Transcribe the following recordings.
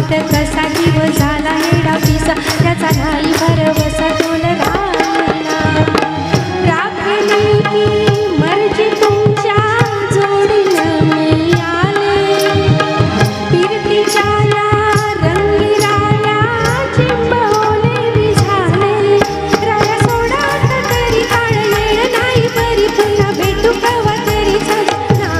कुठ कसा जीव झाला हेडा पिसा त्याचा नाही भरवसा डोल राहिला राखली की मर्जी तुमच्या जोडीनं मी आले फिरतीच्या रंगी राया चिंबवले मी झाले राया सोडा तरी काळ येळ नाही बरी पुन्हा भेटू कवा तरी सजना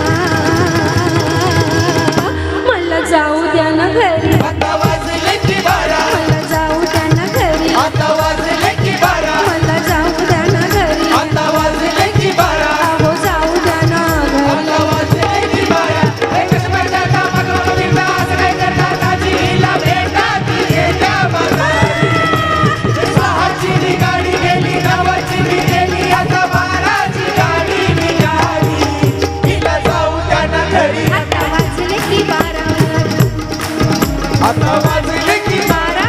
मला जाऊ द्या ना घरी आता वाजले की बारा मला जाऊ द्या ना घरी आता वाजले की बारा मला जाऊ द्या ना घरी आता वाजले की बारा अहो जाऊ द्या ना घरी आता वाजले की बारा एक स्पर्धाचा मग विंदा असं काय करता ताजीला भेटा ती येत्या बाजारी सहाची गाडी गेली नवाची बी गेली आता बाराची गाडी निघाली तिला जाऊ द्या ना घरी आता वाजले की बारा आता वाजले की बारा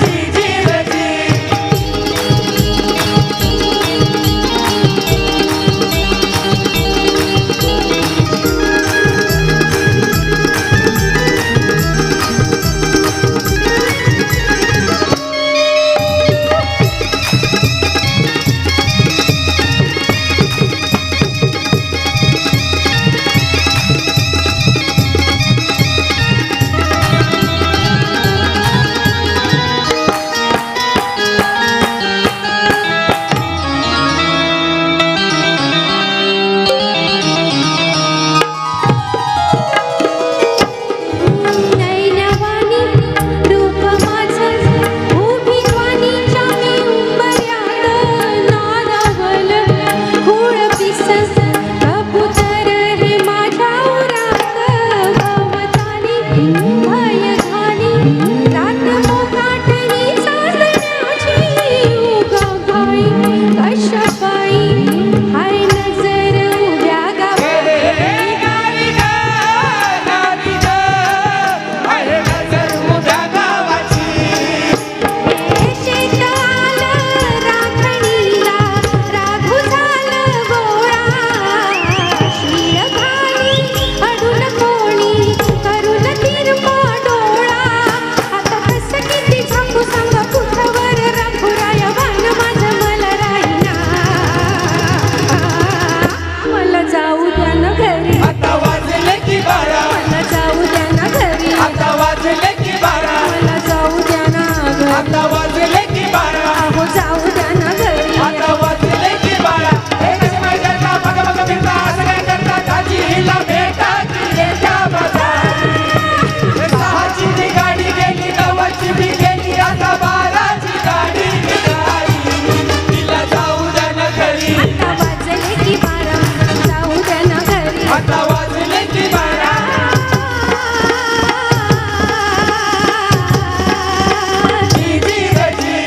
जी जी रजी नैनवाणी रूप माझं उभी वाणीच्या मी उंबऱ्यात नादावल खूळ पिस कबूतर हे माझ्या उरात गवतानी भय घाली रात मोकाटली साजण्याची उगाबाई कशाबाई हाय नजर उभ्या गावात शेताल राखणीला राघू झालं गोळा शिर घाली अडून कोणी करून तिरपा डोळा आता कसं किती झाकू सांगा कुठवर राखुराया वान माझं मला राहिना मला जाऊ द्या ना घरी आता वाजले की बारा मला जाऊ द्या ना घरी आता वाजले की बारा मला जाऊ द्या ना घरी आता वाजले की बारा अहो जाऊ द्या ना घरी आता वाजले की बारा एक स्पर्धाचा मग मग फिरता असं काय करता ताजीला भेटा ती येत्या बाजारी सहाची गाडी गेली नवाची बी गेली आता बाराची गाडी निघाली तिला जाऊ द्या ना घरी आता वाजले की बारा जाऊ द्या ना घरी आता वाजले की बारा जी जी रजी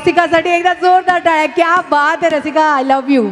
रसिकासाठी एकदा जोरदार टाळ्या. क्या बात आहे रसिका, आय लव्ह यू.